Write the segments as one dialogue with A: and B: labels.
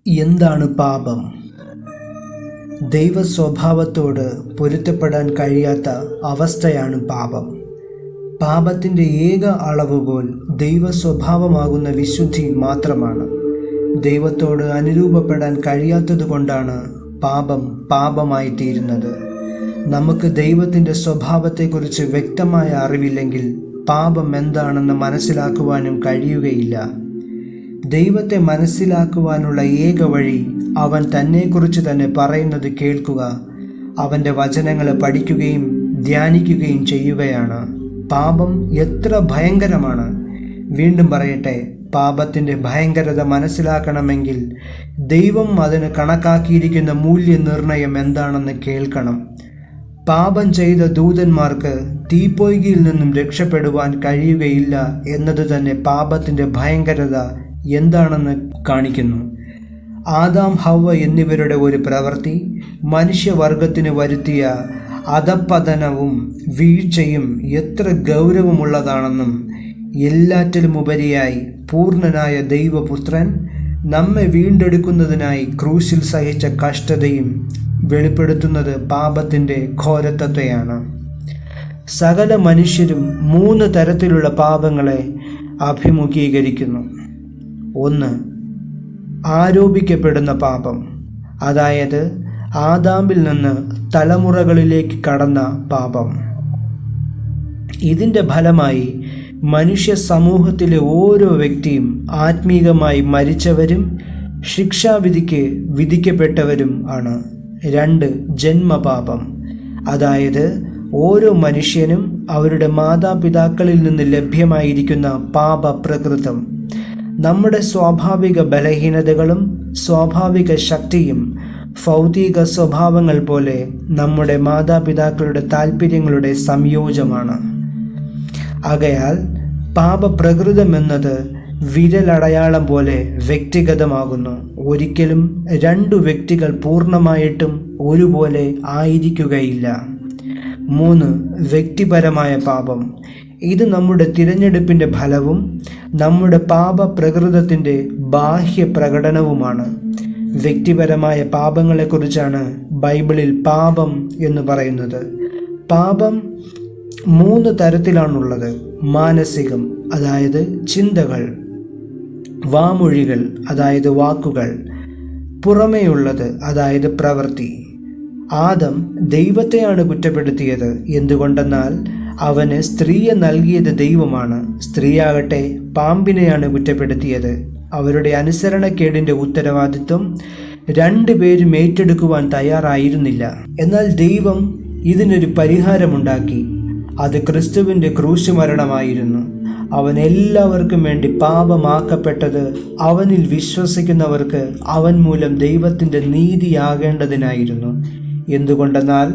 A: എന്താണ് പാപം? ദൈവ സ്വഭാവത്തോട് പൊരുത്തപ്പെടാൻ കഴിയാത്ത അവസ്ഥയാണ് പാപം. പാപത്തിൻ്റെ ഏക അളവുകോൽ ദൈവ സ്വഭാവമാകുന്ന വിശുദ്ധി മാത്രമാണ്. ദൈവത്തോട് അനുരൂപപ്പെടാൻ കഴിയാത്തതുകൊണ്ടാണ് പാപം പാപമായി തീരുന്നത്. നമുക്ക് ദൈവത്തിൻ്റെ സ്വഭാവത്തെക്കുറിച്ച് വ്യക്തമായ അറിവില്ലെങ്കിൽ പാപം എന്താണെന്ന് മനസ്സിലാക്കുവാനും കഴിയുകയില്ല. ദൈവത്തെ മനസ്സിലാക്കുവാനുള്ള ഏക വഴി അവൻ തന്നെക്കുറിച്ച് തന്നെ പറയുന്നത് കേൾക്കുക, അവൻ്റെ വചനങ്ങൾ പഠിക്കുകയും ധ്യാനിക്കുകയും ചെയ്യുകയാണ്. പാപം എത്ര ഭയങ്കരമാണ്! വീണ്ടും പറയട്ടെ, പാപത്തിൻ്റെ ഭയങ്കരത മനസ്സിലാക്കണമെങ്കിൽ ദൈവം അതിന് കണക്കാക്കിയിരിക്കുന്ന മൂല്യനിർണയം എന്താണെന്ന് കേൾക്കണം. പാപം ചെയ്ത ദൂതന്മാർക്ക് തീപ്പൊയ്കയിൽ നിന്നും രക്ഷപ്പെടുവാൻ കഴിയുകയില്ല എന്നത് തന്നെ പാപത്തിൻ്റെ ഭയങ്കരത എന്താണെന്ന് കാണിക്കുന്നു. ആദാം ഹവ്വ എന്നിവരുടെ ഒരു പ്രവൃത്തി മനുഷ്യവർഗത്തിന് വരുത്തിയ അധഃപതനവും വീഴ്ചയും എത്ര ഗൗരവമുള്ളതാണെന്നും എല്ലാറ്റിലുമുപരിയായി പൂർണ്ണനായ ദൈവപുത്രൻ നമ്മെ വീണ്ടെടുക്കുന്നതിനായി ക്രൂശിൽ സഹിച്ച കഷ്ടതയും വെളിപ്പെടുത്തുന്നത് പാപത്തിൻ്റെ ഘോരത്വത്തെയാണ്. സകല മനുഷ്യരും 3 തരത്തിലുള്ള പാപങ്ങളെ അഭിമുഖീകരിക്കുന്നു. 1. ആരോപിക്കപ്പെടുന്ന പാപം, അതായത് ആദാമിൽ നിന്ന് തലമുറകളിലേക്ക് കടന്ന പാപം. ഇതിൻ്റെ ഫലമായി മനുഷ്യ സമൂഹത്തിലെ ഓരോ വ്യക്തിയും ആത്മീകമായി മരിച്ചവരും ശിക്ഷാവിധിക്ക് വിധിക്കപ്പെട്ടവരും ആണ്. 2. ജന്മപാപം, അതായത് ഓരോ മനുഷ്യനും അവരുടെ മാതാപിതാക്കളിൽ നിന്ന് ലഭ്യമായിരിക്കുന്ന പാപപ്രകൃതം. നമ്മുടെ സ്വാഭാവിക ബലഹീനതകളും സ്വാഭാവിക ശക്തിയും ഭൗതിക സ്വഭാവങ്ങൾ പോലെ നമ്മുടെ മാതാപിതാക്കളുടെ താല്പര്യങ്ങളുടെ സംയോജനമാണ്. ആകയാൽ പാപപ്രകൃതം എന്നത് വിരലടയാളം പോലെ വ്യക്തിഗതമാകുന്നു. ഒരിക്കലും 2 വ്യക്തികൾ പൂർണ്ണമായിട്ടും ഒരുപോലെ ആയിരിക്കുകയില്ല. 3. വ്യക്തിപരമായ പാപം. ഇത് നമ്മുടെ തിരഞ്ഞെടുപ്പിൻ്റെ ഫലവും നമ്മുടെ പാപപ്രകൃതത്തിൻ്റെ ബാഹ്യ പ്രകടനവുമാണ്. വ്യക്തിപരമായ പാപങ്ങളെക്കുറിച്ചാണ് ബൈബിളിൽ പാപം എന്ന് പറയുന്നത്. പാപം 3 തരത്തിലാണുള്ളത്. മാനസികം, അതായത് ചിന്തകൾ; വാമൊഴികൾ, അതായത് വാക്കുകൾ; പുറമേയുള്ളത്, അതായത് പ്രവൃത്തി. ആദം ദൈവത്തെയാണ് കുറ്റപ്പെടുത്തിയത്. എന്തുകൊണ്ടെന്നാൽ അവന് സ്ത്രീയെ നൽകിയത് ദൈവമാണ്. സ്ത്രീയാകട്ടെ പാമ്പിനെയാണ് കുറ്റപ്പെടുത്തിയത്. അവരുടെ അനുസരണക്കേടിൻ്റെ ഉത്തരവാദിത്വം 2 പേരും ഏറ്റെടുക്കുവാൻ തയ്യാറായിരുന്നില്ല. എന്നാൽ ദൈവം ഇതിനൊരു പരിഹാരമുണ്ടാക്കി. അത് ക്രിസ്തുവിൻ്റെ ക്രൂശ് മരണമായിരുന്നു. അവൻ എല്ലാവർക്കും വേണ്ടി പാപമാക്കപ്പെട്ടത് അവനിൽ വിശ്വസിക്കുന്നവർക്ക് അവൻ മൂലം ദൈവത്തിൻ്റെ നീതിയാകേണ്ടതിനായിരുന്നു. എന്തുകൊണ്ടെന്നാൽ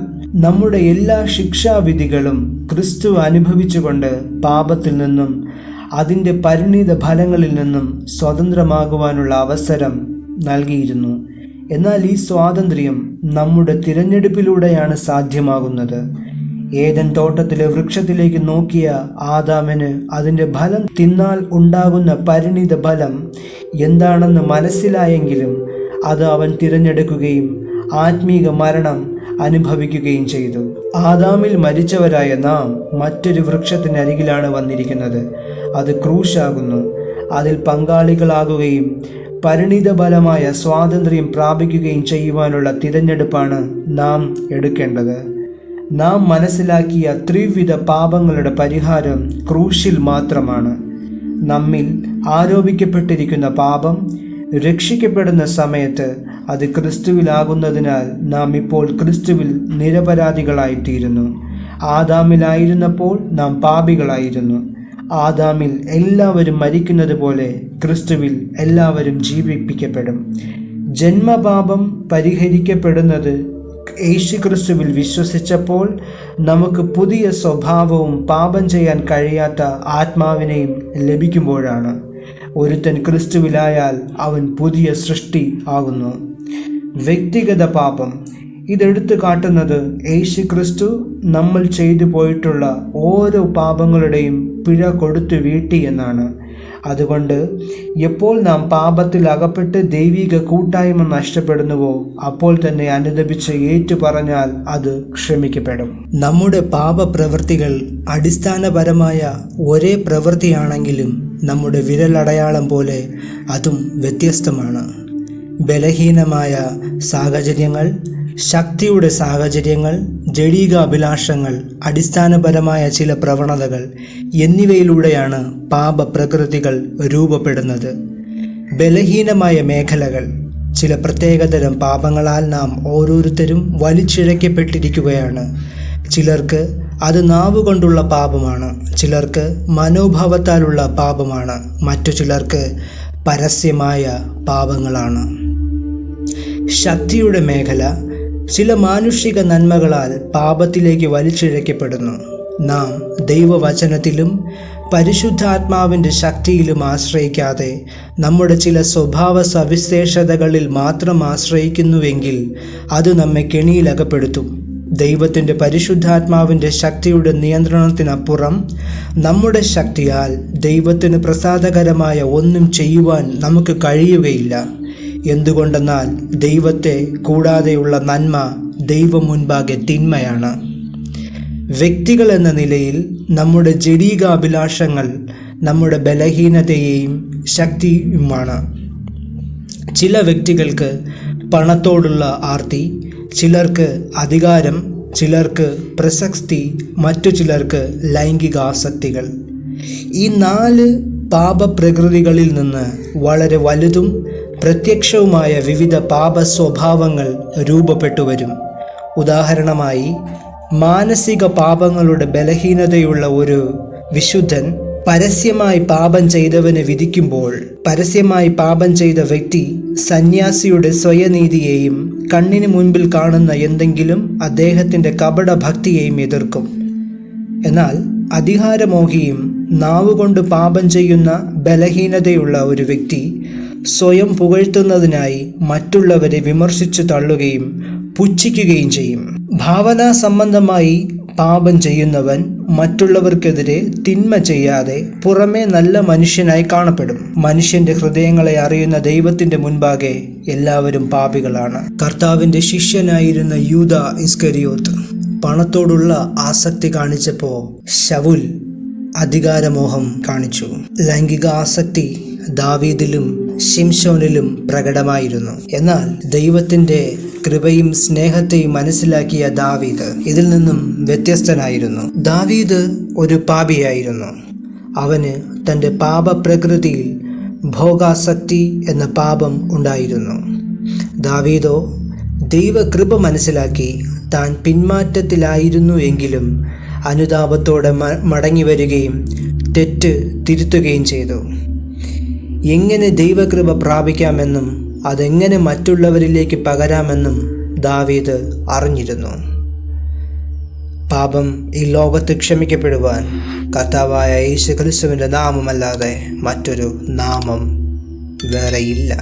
A: നമ്മുടെ എല്ലാ ശിക്ഷാവിധികളും ക്രിസ്തു അനുഭവിച്ചുകൊണ്ട് പാപത്തിൽ നിന്നും അതിൻ്റെ പരിണിത ഫലങ്ങളിൽ നിന്നും സ്വതന്ത്രമാകുവാനുള്ള അവസരം നൽകിയിരുന്നു. എന്നാൽ ഈ സ്വാതന്ത്ര്യം നമ്മുടെ തിരഞ്ഞെടുപ്പിലൂടെയാണ് സാധ്യമാകുന്നത്. ഏദൻ തോട്ടത്തിലെ വൃക്ഷത്തിലേക്ക് നോക്കിയ ആദാമിന് അതിൻ്റെ ഫലം തിന്നാൽ ഉണ്ടാകുന്ന പരിണിത ഫലം എന്താണെന്ന് മനസ്സിലായെങ്കിലും അത് അവൻ തിരഞ്ഞെടുക്കുകയും ആത്മീക മരണം അനുഭവിക്കുകയും ചെയ്തു. ആദാമിൽ മരിച്ചവരായ നാം മറ്റൊരു വൃക്ഷത്തിനരികിലാണ് വന്നിരിക്കുന്നത്. അത് ക്രൂശാകുന്നു. അതിൽ പങ്കാളികളാകുകയും പരിണിതഫലമായ സ്വാതന്ത്ര്യം പ്രാപിക്കുകയും ചെയ്യുവാനുള്ള തിരഞ്ഞെടുപ്പാണ് നാം എടുക്കേണ്ടത്. നാം മനസ്സിലാക്കിയ ത്രിവിധ പാപങ്ങളുടെ പരിഹാരം ക്രൂശിൽ മാത്രമാണ്. നമ്മിൽ ആരോപിക്കപ്പെട്ടിരിക്കുന്ന പാപം രക്ഷിക്കപ്പെടുന്ന സമയത്ത് അത് ക്രിസ്തുവിലാകുന്നതിനാൽ നാം ഇപ്പോൾ ക്രിസ്തുവിൽ നിരപരാധികളായിത്തീരുന്നു. ആദാമിലായിരുന്നപ്പോൾ നാം പാപികളായിരുന്നു. ആദാമിൽ എല്ലാവരും മരിക്കുന്നത് പോലെ ക്രിസ്തുവിൽ എല്ലാവരും ജീവിപ്പിക്കപ്പെടും. ജന്മപാപം പരിഹരിക്കപ്പെടുന്നത് യേശുക്രിസ്തുവിൽ വിശ്വസിച്ചപ്പോൾ നമുക്ക് പുതിയ സ്വഭാവവും പാപം ചെയ്യാൻ കഴിയാത്ത ആത്മാവിനെയും ലഭിക്കുമ്പോഴാണ്. ഒരുത്തൻ ക്രിസ്തുവിലായാൽ അവൻ പുതിയ സൃഷ്ടി ആകുന്നു. വ്യക്തിഗത പാപം. ഇതെടുത്തു കാട്ടുന്നത് യേശുക്രിസ്തു നമ്മൾ ചെയ്തു പോയിട്ടുള്ള ഓരോ പാപങ്ങളുടെയും പിഴ കൊടുത്തു വീട്ടി എന്നാണ്. അതുകൊണ്ട് എപ്പോൾ നാം പാപത്തിൽ അകപ്പെട്ട് ദൈവിക കൂട്ടായ്മ നഷ്ടപ്പെടുന്നുവോ അപ്പോൾ തന്നെ അനുദപിച്ച് ഏറ്റുപറഞ്ഞാൽ അത് ക്ഷമിക്കപ്പെടും. നമ്മുടെ പാപപ്രവൃത്തികൾ അടിസ്ഥാനപരമായ ഒരേ പ്രവൃത്തിയാണെങ്കിലും നമ്മുടെ വിരലടയാളം പോലെ അതും വ്യത്യസ്തമാണ്. ബലഹീനമായ സാഹചര്യങ്ങൾ, ശക്തിയുടെ സാഹചര്യങ്ങൾ, ജഡീകാഭിലാഷങ്ങൾ, അടിസ്ഥാനപരമായ ചില പ്രവണതകൾ എന്നിവയിലൂടെയാണ് പാപപ്രകൃതികൾ രൂപപ്പെടുന്നത്. ബലഹീനമായ മേഖലകൾ, ചില പ്രത്യേകതരം പാപങ്ങളാൽ നാം ഓരോരുത്തരും വലിച്ചിഴക്കപ്പെട്ടിരിക്കുകയാണ്. ചിലർക്ക് അത് നാവുകൊണ്ടുള്ള പാപമാണ്, ചിലർക്ക് മനോഭാവത്താലുള്ള പാപമാണ്, മറ്റു ചിലർക്ക് പരസ്യമായ പാപങ്ങളാണ്. ശക്തിയുടെ മേഖല ചില മാനുഷിക നന്മകളാൽ പാപത്തിലേക്ക് വലിച്ചിഴക്കപ്പെടുന്നു. നാം ദൈവവചനത്തിലും പരിശുദ്ധാത്മാവിൻ്റെ ശക്തിയിലും ആശ്രയിക്കാതെ നമ്മുടെ ചില സ്വഭാവ സവിശേഷതകളിൽ മാത്രം ആശ്രയിക്കുന്നുവെങ്കിൽ അത് നമ്മെ കെണിയിലകപ്പെടുത്തും. ദൈവത്തിൻ്റെ പരിശുദ്ധാത്മാവിൻ്റെ ശക്തിയുടെ നിയന്ത്രണത്തിനപ്പുറം നമ്മുടെ ശക്തിയാൽ ദൈവത്തിന് പ്രസാദകരമായ ഒന്നും ചെയ്യുവാൻ നമുക്ക് കഴിയുകയില്ല. എന്തുകൊണ്ടെന്നാൽ ദൈവത്തെ കൂടാതെയുള്ള നന്മ ദൈവം മുൻപാകെ തിന്മയാണ്. വ്യക്തികൾ എന്ന നിലയിൽ നമ്മുടെ ജഡീകാഭിലാഷങ്ങൾ നമ്മുടെ ബലഹീനതയെയും ശക്തിയുമാണ്. ചില വ്യക്തികൾക്ക് പണത്തോടുള്ള ആർത്തി, ചിലർക്ക് അധികാരം, ചിലർക്ക് പ്രശസ്തി, മറ്റു ചിലർക്ക് ലൈംഗിക ആസക്തികൾ. ഈ 4 പാപപ്രകൃതികളിൽ നിന്ന് വളരെ വലുതും പ്രത്യക്ഷവുമായ വിവിധ പാപ സ്വഭാവങ്ങൾ രൂപപ്പെട്ടു വരും. ഉദാഹരണമായി, മാനസിക പാപങ്ങളുടെ ബലഹീനതയുള്ള ഒരു വിശുദ്ധൻ പരസ്യമായി പാപം ചെയ്തവനെ വിധിക്കുമ്പോൾ, പരസ്യമായി പാപം ചെയ്ത വ്യക്തി സന്യാസിയുടെ സ്വയനീതിയെയും കണ്ണിന് മുൻപിൽ കാണുന്ന എന്തെങ്കിലും അദ്ദേഹത്തിൻ്റെ കപടഭക്തിയെയും എതിർക്കും. എന്നാൽ അധികാരമോഹിയും നാവുകൊണ്ട് പാപം ചെയ്യുന്ന ബലഹീനതയുള്ള ഒരു വ്യക്തി സ്വയം പുകഴ്ത്തുന്നതിനായി മറ്റുള്ളവരെ വിമർശിച്ചു തള്ളുകയും പുച്ഛിക്കുകയും ചെയ്യും. ഭാവനാ സംബന്ധമായി പാപം ചെയ്യുന്നവൻ മറ്റുള്ളവർക്കെതിരെ തിന്മ ചെയ്യാതെ പുറമേ നല്ല മനുഷ്യനായി കാണപ്പെടും. മനുഷ്യന്റെ ഹൃദയങ്ങളെ അറിയുന്ന ദൈവത്തിന്റെ മുൻപാകെ എല്ലാവരും പാപികളാണ്. കർത്താവിന്റെ ശിഷ്യനായിരുന്ന യൂദ ഇസ്കരിയോത്ത് പണത്തോടുള്ള ആസക്തി കാണിച്ചപ്പോൾ ശൗൽ അധികാരമോഹം കാണിച്ചു. ലൈംഗിക ആസക്തി ദാവീദിലും ശിംശോനിലും പ്രകടമായിരുന്നു. എന്നാൽ ദൈവത്തിൻ്റെ കൃപയും സ്നേഹത്തെയും മനസ്സിലാക്കിയ ദാവീദ് ഇതിൽ നിന്നും വ്യത്യസ്തനായിരുന്നു. ദാവീദ് ഒരു പാപിയായിരുന്നു. അവന് തൻ്റെ പാപപ്രകൃതിയിൽ ഭോഗാസക്തി എന്ന പാപം ഉണ്ടായിരുന്നു. ദാവീദോ ദൈവകൃപ മനസ്സിലാക്കി താൻ പിന്മാറ്റത്തിലായിരുന്നു എങ്കിലും അനുതാപത്തോടെ മടങ്ങി വരികയും തെറ്റ് തിരുത്തുകയും ചെയ്തു. എങ്ങനെ ദൈവകൃപ പ്രാപിക്കാമെന്നും അതെങ്ങനെ മറ്റുള്ളവരിലേക്ക് പകരാമെന്നും ദാവീദ് അറിഞ്ഞിരുന്നു. പാപം ഈ ലോകത്ത് ക്ഷമിക്കപ്പെടുവാൻ കർത്താവായ യേശു ക്രിസ്തുവിൻ്റെ നാമമല്ലാതെ മറ്റൊരു നാമം വേറെയില്ല.